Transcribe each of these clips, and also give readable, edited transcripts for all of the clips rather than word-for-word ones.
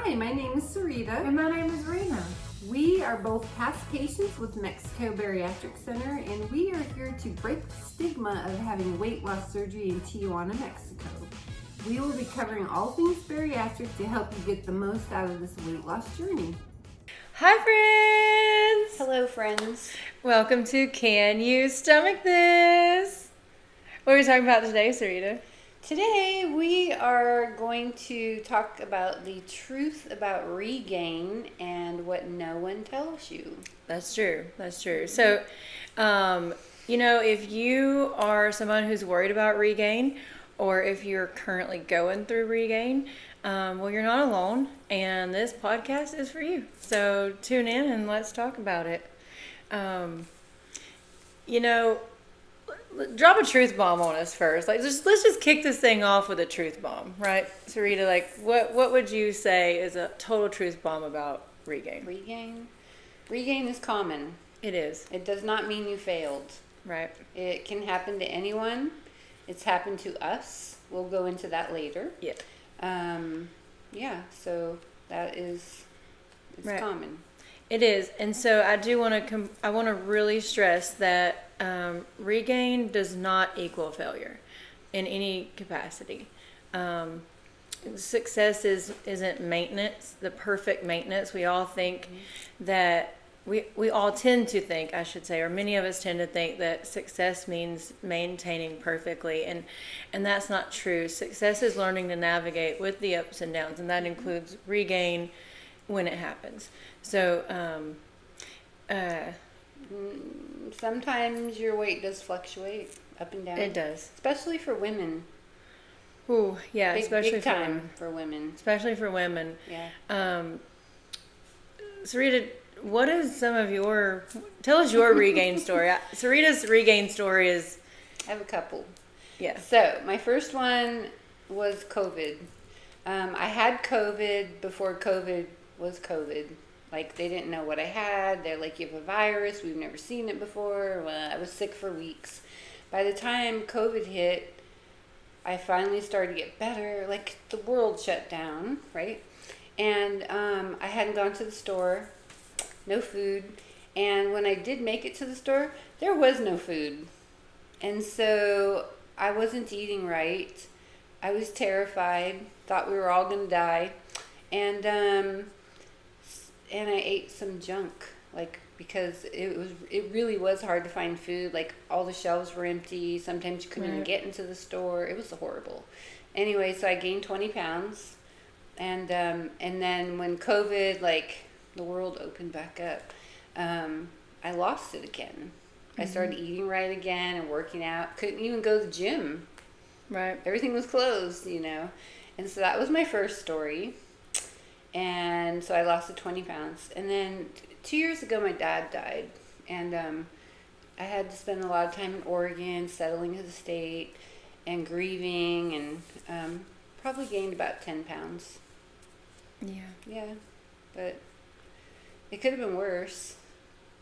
Hi, my name is Sarita. And my name is Rena. We are both past patients with Mexico Bariatric Center, and we are here to break the stigma of having weight loss surgery in Tijuana, Mexico. We will be covering all things bariatric to help you get the most out of this weight loss journey. Hi, friends! Hello, friends. Welcome to Can You Stomach This? What are we talking about today, Sarita? Today we are going to talk about the truth about regain and what no one tells you. That's true. So, if you are someone who's worried about regain, or if you're currently going through regain, well, you're not alone, and this podcast is for you. So tune in and let's talk about it. Drop a truth bomb on us first. Let's just kick this thing off with a truth bomb, right, Sarita? What would you say is a total truth bomb about regain? Regain is common. It is. It does not mean you failed. Right. It can happen to anyone. It's happened to us. We'll go into that later. Yeah. So that is, it's right. Common. It is, and so I do want to really stress that regain does not equal failure in any capacity. Success isn't maintenance, the perfect maintenance. We all think that we all tend to think, I should say, or many of us tend to think that success means maintaining perfectly, and that's not true. Success is learning to navigate with the ups and downs, and that includes regain when it happens. So, sometimes your weight does fluctuate up and down. It does, especially for women. Ooh, yeah, especially big time for women. Especially for women. Yeah. Sarita, what is tell us your regain story. Sarita's regain story is... I have a couple. Yeah. So, my first one was COVID. I had COVID before COVID was COVID. Like, they didn't know what I had. They're like, you have a virus. We've never seen it before. Well, I was sick for weeks. By the time COVID hit, I finally started to get better. Like, the world shut down, right? And I hadn't gone to the store. No food. And when I did make it to the store, there was no food. And so I wasn't eating right. I was terrified. Thought we were all going to die. And I ate some junk, because it really was hard to find food. Like, all the shelves were empty. Sometimes you couldn't even get into the store. It was horrible. Anyway, so I gained 20 pounds. And then when COVID, the world opened back up, I lost it again. Mm-hmm. I started eating right again and working out. Couldn't even go to the gym. Right. Everything was closed, And so that was my first story. And so I lost the 20 pounds. And then 2 years ago, my dad died. And I had to spend a lot of time in Oregon, settling his estate and grieving, and probably gained about 10 pounds. Yeah. Yeah. But it could have been worse.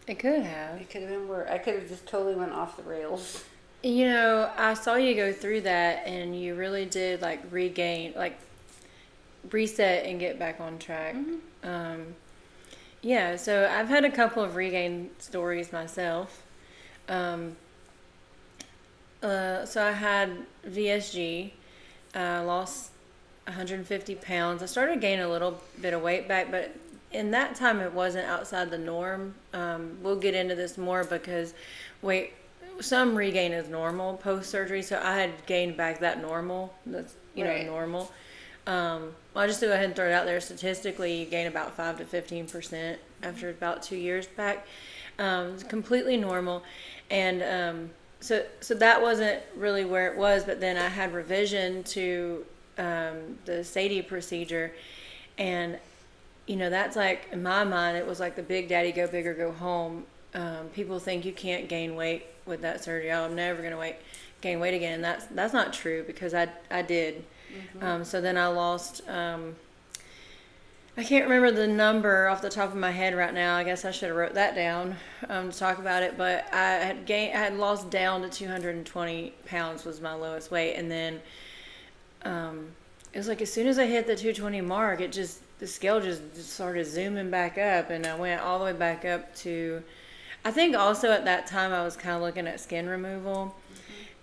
It could have. It could have been worse. I could have just totally went off the rails. I saw you go through that, and you really did, regain, reset and get back on track. Mm-hmm. So I've had a couple of regain stories myself. So I had VSG, lost 150 pounds. I started gaining a little bit of weight back, but in that time it wasn't outside the norm. We'll get into this more because some regain is normal post-surgery, so I had gained back that normal. That's, normal. I'll just go ahead and throw it out there. Statistically, you gain about 5 to 15% after about 2 years back. It's completely normal. And so that wasn't really where it was, but then I had revision to the Sadie procedure. And, that's in my mind, it was like the Big Daddy Go Big or Go Home. People think you can't gain weight with that surgery. I'm never going to gain weight again. And that's not true, because I did. Mm-hmm. So then I lost, I can't remember the number off the top of my head right now. I guess I should have wrote that down to talk about it. But I had lost down to 220 pounds was my lowest weight. And then it was as soon as I hit the 220 mark, it just the scale just started zooming back up, and I went all the way back up to, I think also at that time I was kind of looking at skin removal.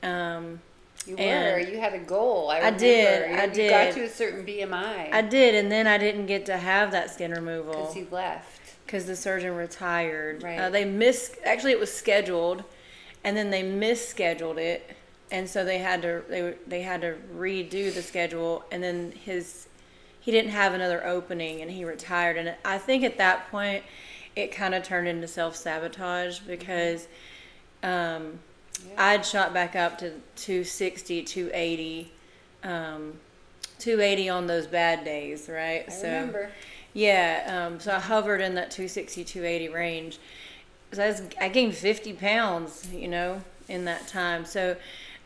You and you had a goal. I remember. I You got did. to a certain BMI. I did, and then I didn't get to have that skin removal. Because he left. Because the surgeon retired. Right. Actually it was scheduled, and then they misscheduled it, and so they had to redo the schedule, and then he didn't have another opening, and he retired. And I think at that point it kind of turned into self-sabotage, because I'd shot back up to 260, 280, 280 on those bad days, right? I remember. Yeah, so I hovered in that 260, 280 range. So I gained 50 pounds, in that time. So,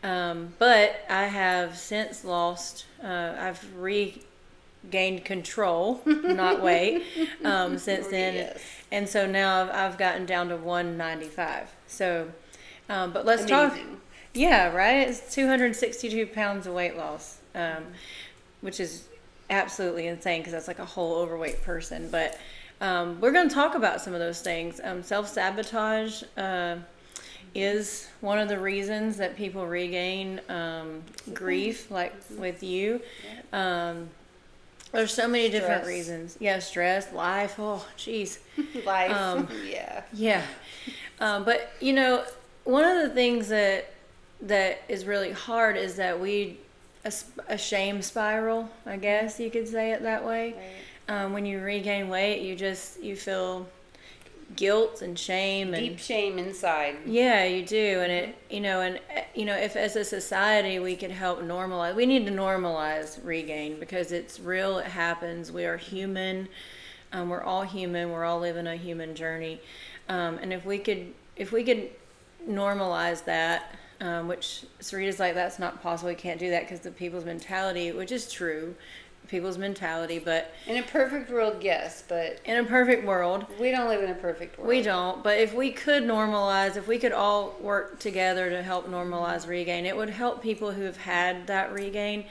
but I have since lost, I've regained control, not weight, since then. Yes. And so now I've gotten down to 195. So, but let's talk. Yeah, right? It's 262 pounds of weight loss, which is absolutely insane, because that's like a whole overweight person. But we're going to talk about some of those things. Self-sabotage is one of the reasons that people regain grief, like with you. There's so many different reasons. Yeah, stress, life. Oh, jeez. Life. Yeah. Yeah. But, one of the things that is really hard is that a shame spiral, I guess you could say it that way. Right. When you regain weight, you feel guilt and shame, and deep shame inside. Yeah, you do. And if as a society we could help normalize, we need to normalize regain, because it's real, it happens. We are human. We're all human. We're all living a human journey. And if we could normalize that, which Sarita's like, that's not possible. We can't do that because of people's mentality, which is true, people's mentality. But in a perfect world, yes, but in a perfect world, we don't live in a perfect world. We don't. But if we could normalize, if we could all work together to help normalize regain, it would help people who have had that regain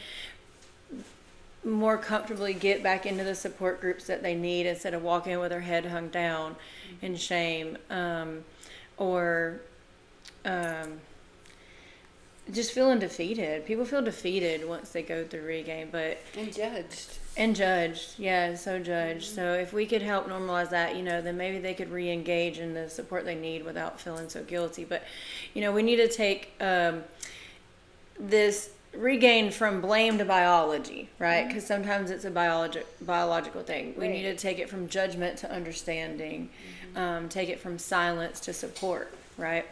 more comfortably get back into the support groups that they need, instead of walking with their head hung down in shame, or just feeling defeated. People feel defeated once they go through regain, and judged. Yeah, so judged. So if we could help normalize that, then maybe they could re-engage in the support they need without feeling so guilty. But we need to take this regain from blame to biology, right? Because sometimes it's a biological thing. We need to take it from judgment to understanding, take it from silence to support, right?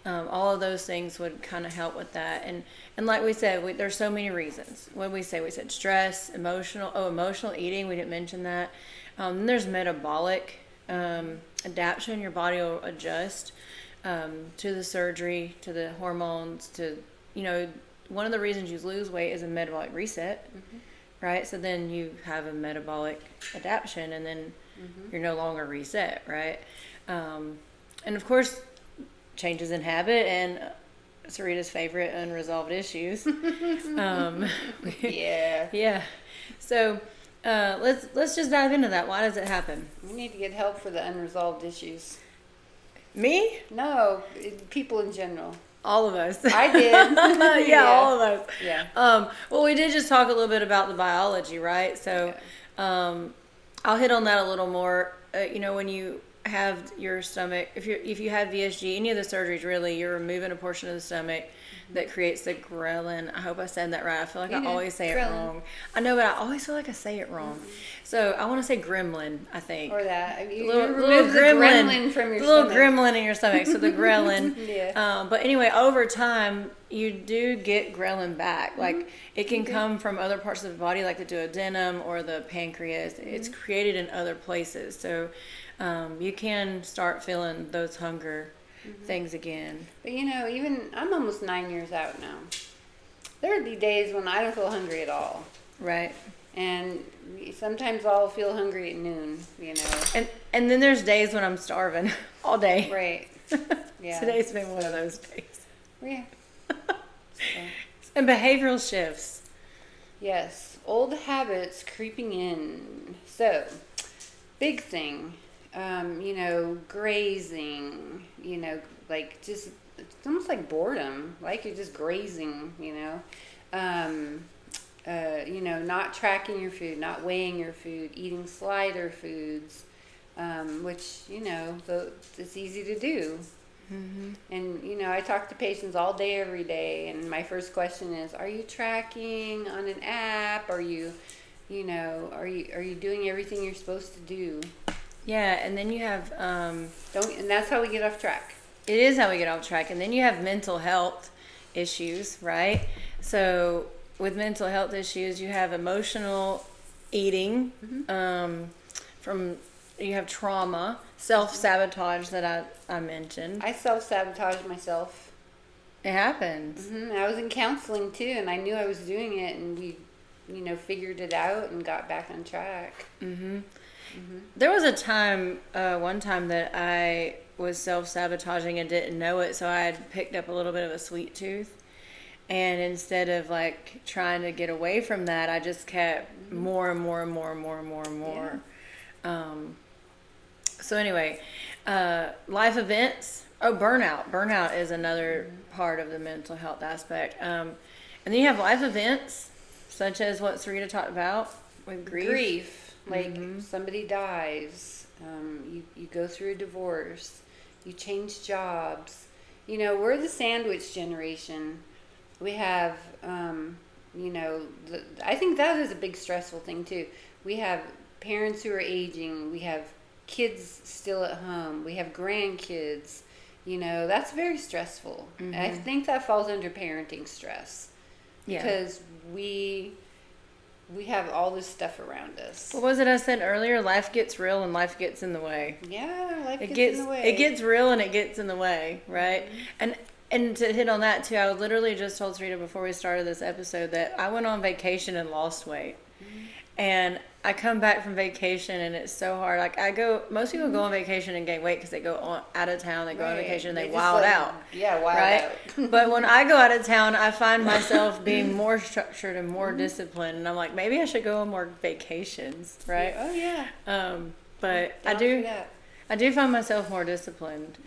All of those things would kind of help with that. And like we said, there's so many reasons. What did we say? We said stress, emotional eating. We didn't mention that. Then there's metabolic adaptation. Your body will adjust to the surgery, to the hormones, to, one of the reasons you lose weight is a metabolic reset, right? So then you have a metabolic adaptation, and then you're no longer reset, right? And of course, changes in habit, and Sarita's favorite, unresolved issues. Yeah. So let's just dive into that. Why does it happen? We need to get help for the unresolved issues. Me? No, people in general. All of us. I did. Yeah, all of us. Yeah. Well, we did just talk a little bit about the biology, right? So I'll hit on that a little more. When you have your stomach, if you have VSG, any of the surgeries, really, you're removing a portion of the stomach that creates the ghrelin. I hope I said that right. I feel like I always say it wrong. I know, but I always feel like I say it wrong. So I want to say gremlin, I think. Or that. Little remove the gremlin from your little stomach. gremlin in your stomach. So the ghrelin. Yeah. But anyway, over time, you do get ghrelin back. Like, it can come from other parts of the body, like the duodenum or the pancreas. It's created in other places. So you can start feeling those hunger things again. But even I'm almost 9 years out now. There would be days when I don't feel hungry at all. Right. And sometimes I'll feel hungry at noon, And then there's days when I'm starving all day. Right. Yeah. Today's been one of those days. Yeah. And behavioral shifts. Yes. old habits creeping in. So, big thing, grazing, like just, it's almost like boredom, like you're just grazing, not tracking your food, not weighing your food, eating slider foods, which, it's easy to do. Mm-hmm. And, I talk to patients all day, every day, and my first question is, are you tracking on an app? Are you doing everything you're supposed to do? Yeah, and then you have... And that's how we get off track. It is how we get off track. And then you have mental health issues, right? So with mental health issues, you have emotional eating, you have trauma, self-sabotage that I mentioned. I self-sabotage myself. It happens. I was in counseling too, and I knew I was doing it, and we, figured it out and got back on track. There was a time, one time that I was self-sabotaging and didn't know it, so I had picked up a little bit of a sweet tooth. And instead of like trying to get away from that, I just kept more and more and more and more and more and more. Yeah. So anyway, life events. Oh, burnout. Burnout is another part of the mental health aspect. And then you have life events, such as what Sarita talked about with grief. Like somebody dies, you go through a divorce, you change jobs. We're the sandwich generation. We have, I think that is a big stressful thing too. We have parents who are aging. We have kids still at home. We have grandkids. That's very stressful. And I think that falls under parenting stress. Yeah. Because we have all this stuff around us. What was it I said earlier? Life gets real and life gets in the way. Yeah, life gets in the way. It gets real and it gets in the way, right? And to hit on that too, I literally just told Sarita before we started this episode that I went on vacation and lost weight. And I come back from vacation and it's so hard. Like most people go on vacation and gain weight because they go out of town, they go on vacation and they wild out. Yeah, wild out. But when I go out of town, I find myself being more structured and more disciplined. And I'm like, maybe I should go on more vacations, right? Oh yeah. But I do find myself more disciplined.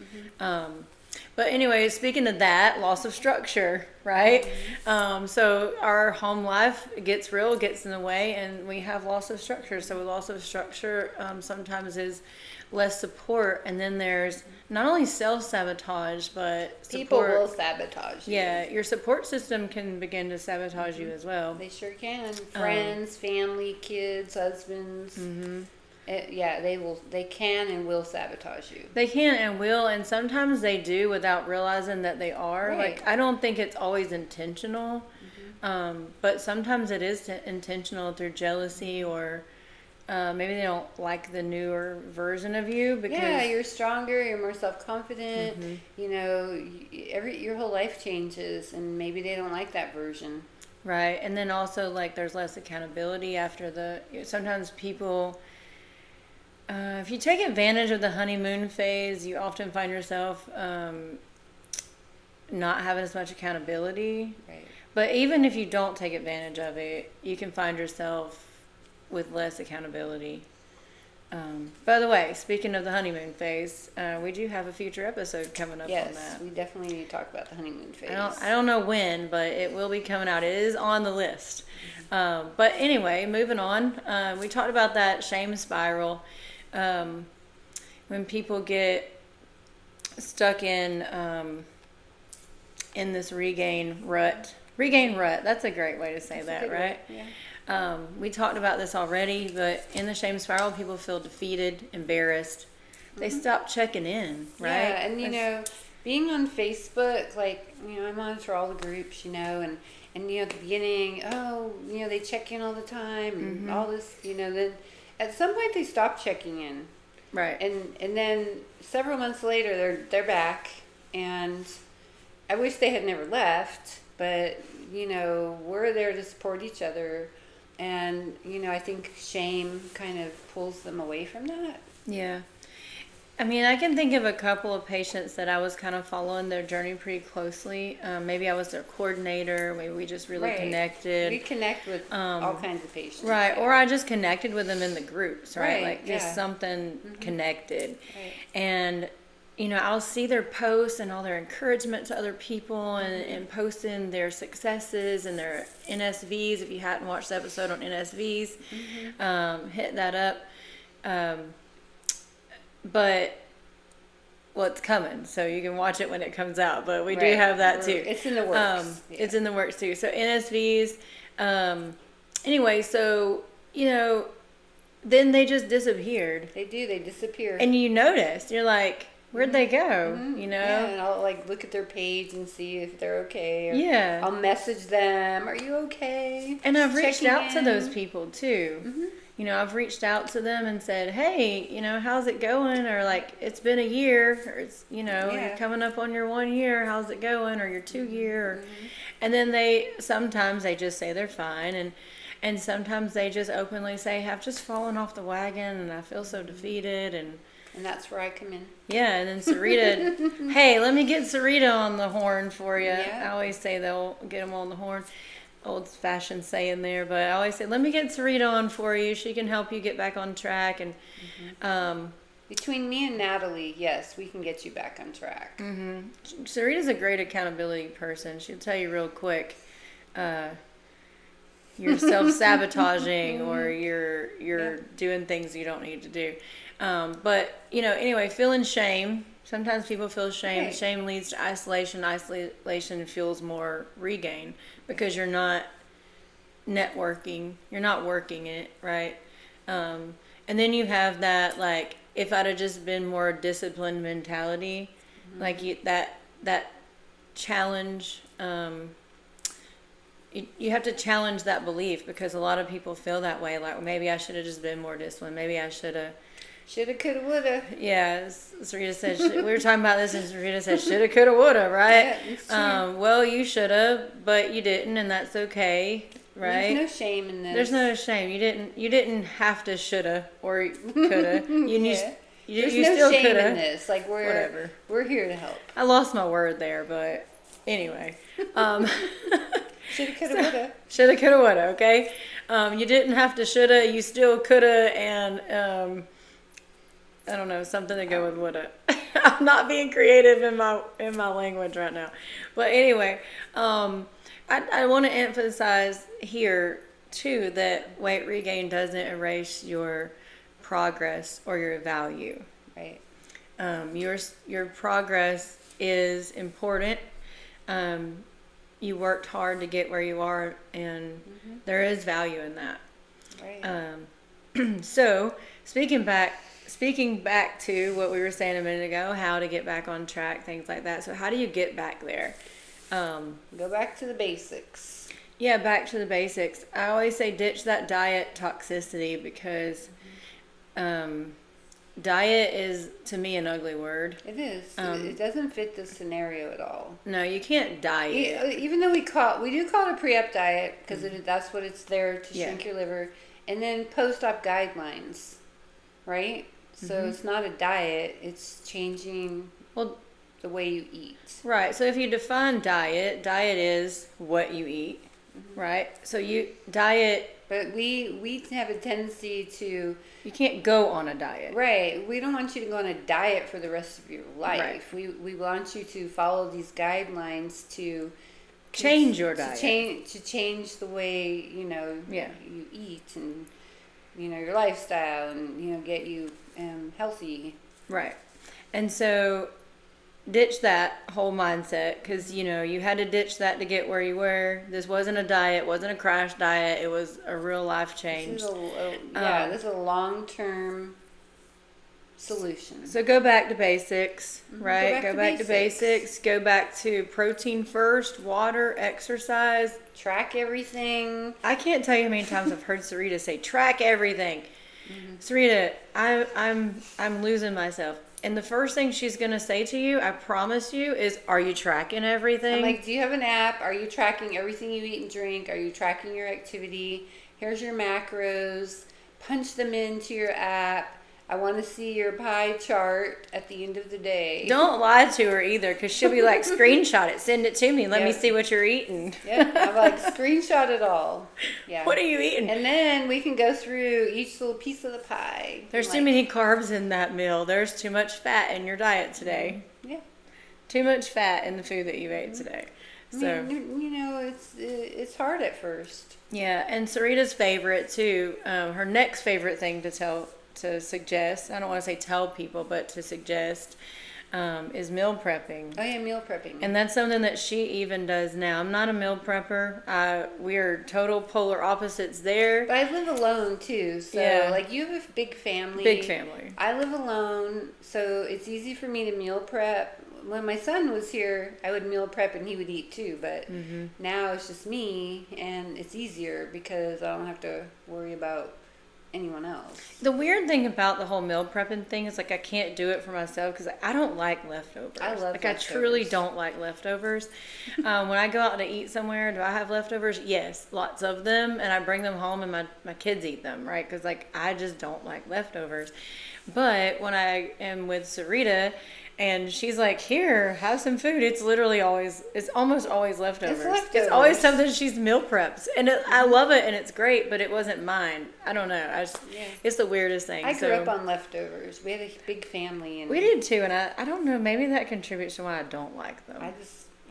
But anyway, speaking of that, loss of structure, right? So our home life gets real, gets in the way, and we have loss of structure. So loss of structure sometimes is less support. And then there's not only self-sabotage, but support. People will sabotage you. Yeah, your support system can begin to sabotage you as well. They sure can. Friends, family, kids, husbands. They can and will sabotage you. They can and will, and sometimes they do without realizing that they are. Right. Like, I don't think it's always intentional, but sometimes it is intentional through jealousy or maybe they don't like the newer version of you because you're stronger, you're more self-confident. Your whole life changes, and maybe they don't like that version. Right, and then also like there's less accountability after sometimes people. If you take advantage of the honeymoon phase, you often find yourself not having as much accountability. Right. But even if you don't take advantage of it, you can find yourself with less accountability. By the way, speaking of the honeymoon phase, we do have a future episode coming up on that. Yes, we definitely need to talk about the honeymoon phase. I don't know when, but it will be coming out. It is on the list. But anyway, moving on. We talked about that shame spiral. When people get stuck in this regain rut, that's a great way to say that, right? Yeah. We talked about this already, but in the shame spiral, people feel defeated, embarrassed. They stop checking in, right? Yeah, and being on Facebook, like, I monitor all the groups, and at the beginning, they check in all the time and all this, then at some point they stop checking in. Right. And then several months later they're back, and I wish they had never left, but we're there to support each other, and I think shame kind of pulls them away from that. Yeah. I mean, I can think of a couple of patients that I was kind of following their journey pretty closely. Maybe I was their coordinator. Maybe we just really Right. connected. We connect with all kinds of patients. Right. yeah. Or I just connected with them in the groups, right? Right, Like just yeah. something connected. Right. And, you know, I'll see their posts and all their encouragement to other people and posting their successes and their NSVs. If you hadn't watched the episode on NSVs, hit that up. But well, it's coming, so you can watch it when it comes out. But we do Right. have that too. It's in the works. Yeah. It's in the works too. So NSVs. Anyway, so you know, then they just disappeared, They do. They disappear. and you noticed. You're like, where'd they go? You know? Yeah, and I'll like look at their page and see if they're okay. Or Yeah. I'll message them. Are you okay? And I've reached Checking out to in. those people too. You know, I've reached out to them and said, hey, you know, how's it going? Or like, it's been a year, or it's, you know, Yeah. you're coming up on your 1 year. How's it going? Or your 2 year. Or, and then sometimes they just say they're fine. And sometimes they just openly say, I've just fallen off the wagon and I feel so defeated. And that's where I come in. yeah, and then Sarita, hey, let me get Sarita on the horn for you. Yeah. I always say they'll get them on the horn. Old fashioned saying there, but I always say, let me get Sarita on for you. She can help you get back on track. And Between me and Natalie, yes, we can get you back on track. Sarita's a great accountability person. She'll tell you real quick, you're self-sabotaging or you're doing things you don't need to do. But you know, anyway, feeling shame. Sometimes people feel shame. Right. Shame leads to isolation. Isolation fuels more regain because you're not networking. You're not working it, right? And then you have that, like, if I'd have just been more disciplined mentality, like that challenge, you have to challenge that belief because a lot of people feel that way. Like, maybe I should have just been more disciplined. Maybe I should have. Shoulda, coulda, woulda. Yeah, Sarita said, we were talking about this, and Sarita said, shoulda, coulda, woulda, right? Yeah, it's true. Well, you shoulda, but you didn't, and that's okay, right? There's no shame in this. There's no shame. You didn't have to shoulda or coulda. Yeah. There's you no still shame coulda. in this. Like Whatever. We're here to help. I lost my word there, but anyway. Shoulda, coulda, woulda. Shoulda, coulda, woulda, okay? You didn't have to shoulda, you still coulda, and I don't know, something to go with woulda. I'm not being creative in my language right now. But anyway, I want to emphasize here too that weight regain doesn't erase your progress or your value. Right. Your progress is important. You worked hard to get where you are, and there is value in that. Right. So speaking back to what we were saying a minute ago, how to get back on track, things like that. So how do you get back there? Go back to the basics. Yeah, back to the basics. I always say ditch that diet toxicity because diet is, to me, an ugly word. It is. It doesn't fit the scenario at all. No, you can't diet. Even though we do call it a pre-op diet because that's what it's there to shrink your liver, and then post-op guidelines, right? So it's not a diet; it's changing the way you eat. Right. So if you define diet is what you eat, right? So diet. But we have a tendency to. You can't go on a diet. Right. We don't want you to go on a diet for the rest of your life. Right. We want you to follow these guidelines to change your diet. To change the way, you eat and, your lifestyle and, get you healthy. Right. And so ditch that whole mindset because, you had to ditch that to get where you were. This wasn't a diet, wasn't a crash diet. It was a real life change. This is a long-term solution. So go back to basics, right? Go back to basics. Go back to protein first, water, exercise. Track everything. I can't tell you how many times I've heard Sarita say, track everything. Sarita, I'm losing myself. And the first thing she's going to say to you, I promise you, is, are you tracking everything? I'm like, do you have an app? Are you tracking everything you eat and drink? Are you tracking your activity? Here's your macros. Punch them into your app. I want to see your pie chart at the end of the day. Don't lie to her either, because she'll be like, screenshot it, send it to me, let me see what you're eating. Yep. I'm like, screenshot it all. Yeah. What are you eating? And then we can go through each little piece of the pie. There's too many carbs in that meal. There's too much fat in your diet today. Yeah. Too much fat in the food that you ate today. So I mean, you know, it's hard at first. yeah, and Sarita's favorite too. Her next favorite thing to suggest. I don't want to say tell people, but to suggest is meal prepping. Oh yeah, meal prepping. And that's something that she even does now. I'm not a meal prepper. We are total polar opposites there. But I live alone too, so Yeah. like you have a big family. Big family. I live alone, so it's easy for me to meal prep. When my son was here, I would meal prep and he would eat too, but now it's just me, and it's easier because I don't have to worry about anyone else. The weird thing about the whole meal prepping thing is like I can't do it for myself because I don't like leftovers. I love like leftovers. I truly don't like leftovers. When I go out to eat somewhere, do I have leftovers? Yes, lots of them, and I bring them home and my kids eat them, right? Because like I just don't like leftovers. But when I am with Sarita and she's like, here, have some food, it's almost always leftovers. It's always something she's meal preps. And I love it and it's great, but it wasn't mine. I don't know. It's the weirdest thing. I grew up on leftovers. We had a big family. And we did too, and I don't know, maybe that contributes to why I don't like them.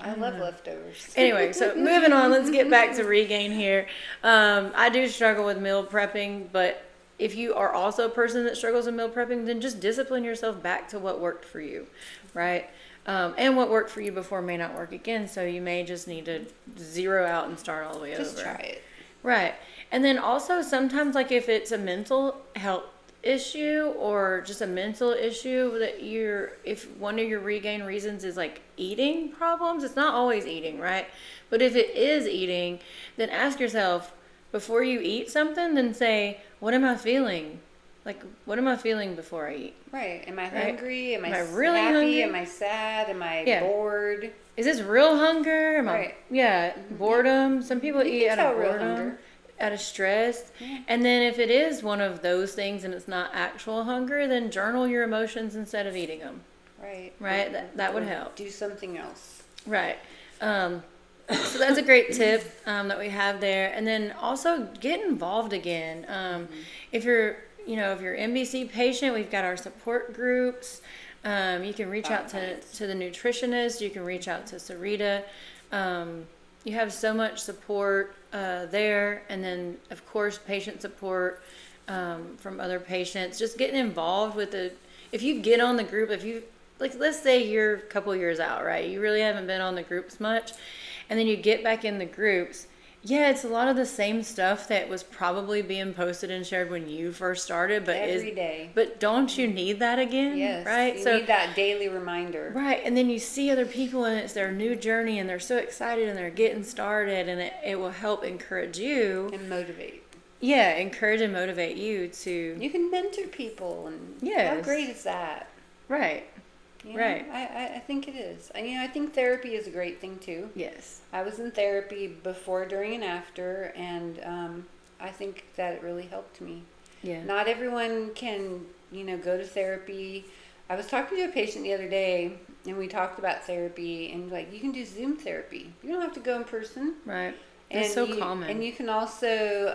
I love leftovers. Anyway, so moving on, let's get back to Regain here. I do struggle with meal prepping, but if you are also a person that struggles with meal prepping, then just discipline yourself back to what worked for you, right? And what worked for you before may not work again, so you may just need to zero out and start all the way over. Just try it. Right. And then also sometimes, like if it's a mental health issue or just a mental issue that if one of your Regain reasons is like eating problems, it's not always eating, right? But if it is eating, then ask yourself, before you eat something, then say, what am I feeling? Like, what am I feeling before I eat? Right. Am I hungry? Am I really happy? hungry? Am I sad? Am I bored? Is this real hunger? Boredom. Some people eat out of boredom, out of stress. Yeah. And then if it is one of those things and it's not actual hunger, then journal your emotions instead of eating them. Right. Right? That would help. Do something else. Right. So that's a great tip that we have there. And then also get involved again. If you're MBC patient, we've got our support groups. You can reach out to the nutritionist. You can reach out to Sarita. You have so much support there. And then, of course, patient support from other patients. Just getting involved with if you get on the group, let's say you're a couple years out, right? You really haven't been on the groups much. And then you get back in the groups. Yeah, it's a lot of the same stuff that was probably being posted and shared when you first started, but every day. But don't you need that again? Yes, right. You need that daily reminder. Right, and then you see other people, and it's their new journey, and they're so excited, and they're getting started, and it will help encourage you and motivate. Yeah, encourage and motivate you to. You can mentor people, and yes. How great is that? Right. Right. I think it is. I think therapy is a great thing too. Yes. I was in therapy before, during, and after, and I think that it really helped me. Yeah. Not everyone can, go to therapy. I was talking to a patient the other day, and we talked about therapy, and like, you can do Zoom therapy. You don't have to go in person. Right. It's so common. And you can also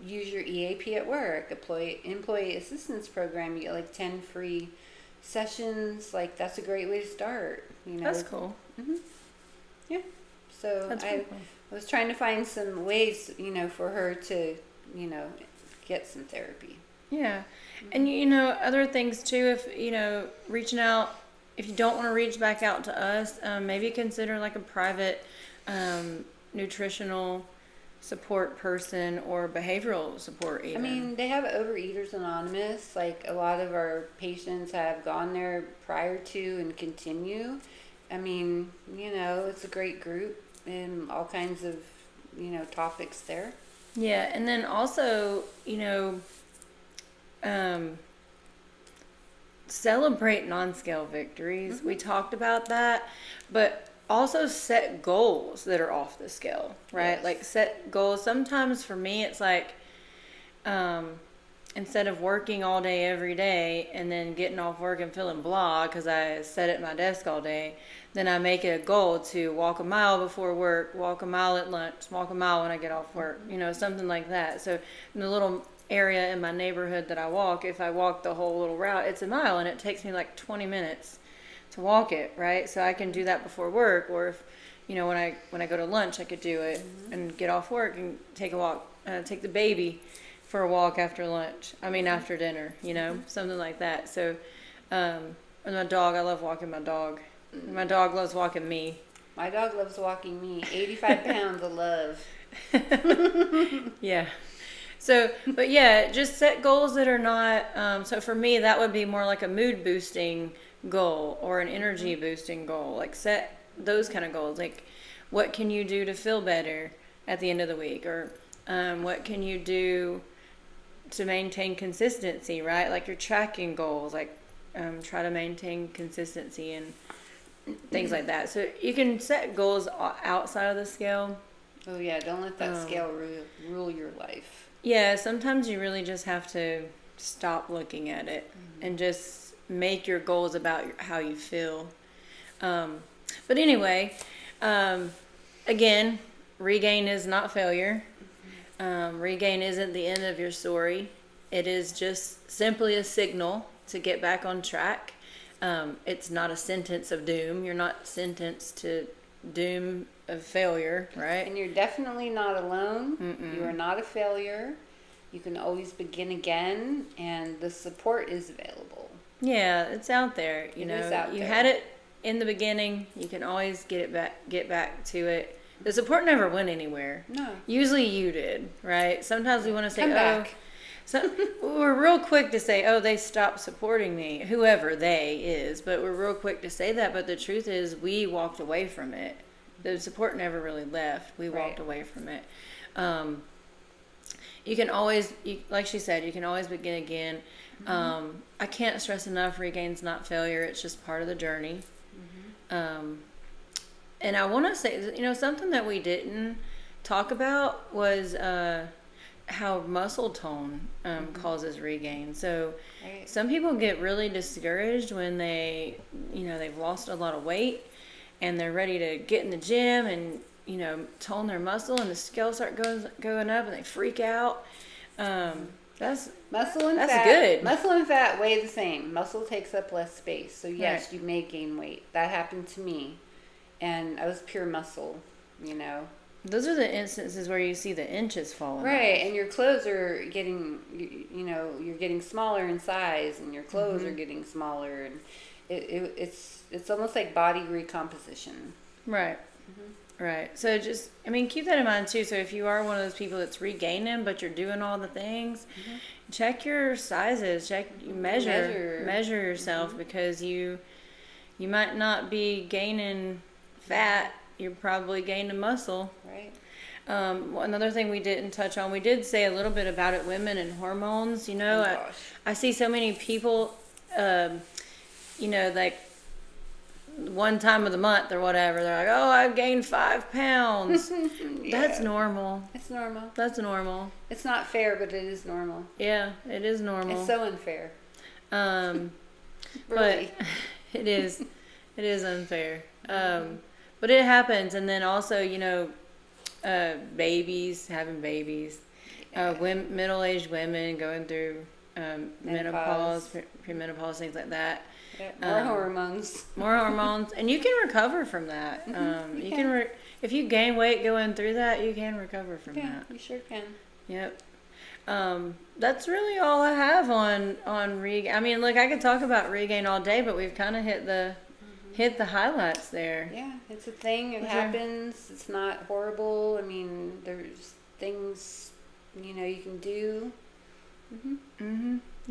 use your EAP at work, Employee Assistance Program. You get like 10 free sessions. Like, that's a great way to start. That's cool. Mm-hmm. Yeah. So that's I was trying to find some ways, for her to, get some therapy. Yeah. And, other things too, if, reaching out, if you don't want to reach back out to us, maybe consider like a private nutritional support person or behavioral support even. They have Overeaters Anonymous. Like, a lot of our patients have gone there prior to and continue. It's a great group and all kinds of, topics there. Yeah, and then also, celebrate non-scale victories. Mm-hmm. We talked about that, but also set goals that are off the scale, right? Yes. Like, set goals. Sometimes for me, it's like, instead of working all day every day and then getting off work and feeling blah because I sat at my desk all day, then I make it a goal to walk a mile before work, walk a mile at lunch, walk a mile when I get off work, something like that. So in the little area in my neighborhood that I walk, if I walk the whole little route, it's a mile and it takes me like 20 minutes to walk it, right? So I can do that before work, or if, when I go to lunch, I could do it and get off work and take a walk, take the baby for a walk after lunch. After dinner, something like that. So, and my dog, I love walking my dog. My dog loves walking me. My dog loves walking me. 85 pounds of love. Yeah. So, but yeah, just set goals that are not, so for me, that would be more like a mood boosting goal or an energy boosting goal. Like set those kind of goals. Like what can you do to feel better at the end of the week? Or what can you do to maintain consistency, right? Like your tracking goals, like try to maintain consistency and things like that. So you can set goals outside of the scale. Oh yeah, don't let that scale rule your life. Yeah, sometimes you really just have to stop looking at it and just make your goals about how you feel. But anyway, again, regain is not failure. Regain isn't the end of your story. It is just simply a signal to get back on track. It's not a sentence of doom. You're not sentenced to doom of failure, right? And you're definitely not alone. You are not a failure. You can always begin again, and the support is available. Yeah, it's out there. It is out you there. had it in the beginning. You can always get back to it. The support never went anywhere. No. Usually you did, right? Sometimes we want to say, Come back. So we're real quick to say, oh, they stopped supporting me, whoever they is. But we're real quick to say that. But the truth is we walked away from it. The support never really left. We walked away from it. You can always, like she said, you can always begin again. I can't stress enough, regain's not failure. It's just part of the journey. And I want to say, something that we didn't talk about was how muscle tone causes regain. So some people get really discouraged when they've lost a lot of weight and they're ready to get in the gym and, tone their muscle, and the scales start going up and they freak out. That's muscle and that's fat. good. Muscle and fat weigh the same. Muscle takes up less space. So yes, Right. you may gain weight. That happened to me. And I was pure muscle, Those are the instances where you see the inches falling Right, off. and your clothes are getting, you're getting smaller in size, and your clothes are getting smaller, and it's almost like body recomposition. Right. Right. So just, keep that in mind too. So if you are one of those people that's regaining, but you're doing all the things, check your sizes, measure yourself, because you might not be gaining fat. You're probably gaining muscle. Right. Another thing we didn't touch on, we did say a little bit about it, women and hormones. Gosh. I see so many people, like one time of the month or whatever, they're like, oh, I've gained 5 pounds. That's normal. It's normal. That's normal. It's not fair, but it is normal. Yeah, it is normal. It's so unfair. Really? Really. But it is unfair. But it happens. And then also, having babies, middle-aged women going through menopause, premenopause, things like that. More hormones. More hormones, and you can recover from that. You can if you gain weight going through that, you can recover from that. You sure can. Yep. That's really all I have on regain. I could talk about regain all day, but we've kind of hit the highlights there. Yeah, it's a thing. It happens. It's not horrible. There's things you can do.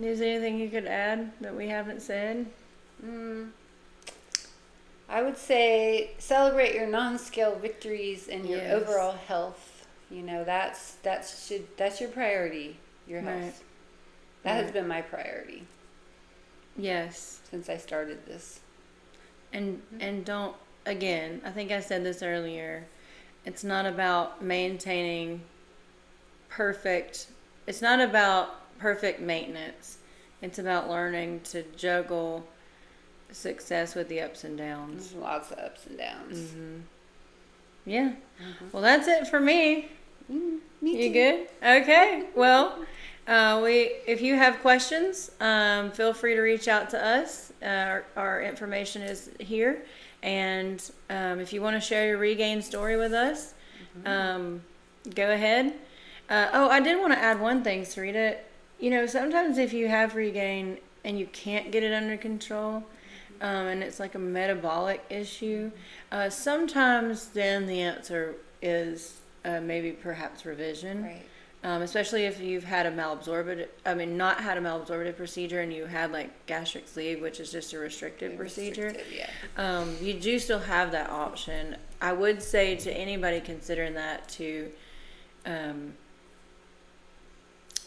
Is there anything you could add that we haven't said? I would say celebrate your non-scale victories and your Yes. overall health. That's your priority. Your health. Right. That has been my priority Yes. since I started this. And don't, again, I think I said this earlier, it's not about maintaining it's not about perfect maintenance. It's about learning to juggle success with the ups and downs. There's lots of ups and downs. Mm-hmm. Yeah. Well, that's it for me. Me You too. good? Okay. Well, if you have questions, feel free to reach out to us. Our information is here, and if you want to share your regain story with us, go ahead. I did want to add one thing, Sarita. You know, sometimes if you have regain and you can't get it under control, and it's like a metabolic issue, sometimes then the answer is maybe perhaps revision. Right. Especially if you've had not had a malabsorptive procedure and you had like gastric sleeve, which is just a restrictive procedure. Yeah. You do still have that option. I would say to anybody considering that to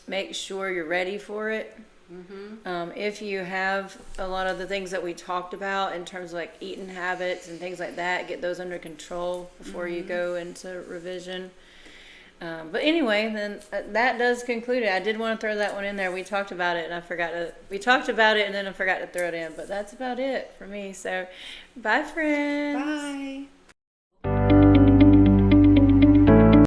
make sure you're ready for it. If you have a lot of the things that we talked about in terms of like eating habits and things like that, get those under control before you go into revision. But anyway, then that does conclude it. I did want to throw that one in there. We talked about it and I forgot to throw it in, but that's about it for me. So bye, friends. Bye.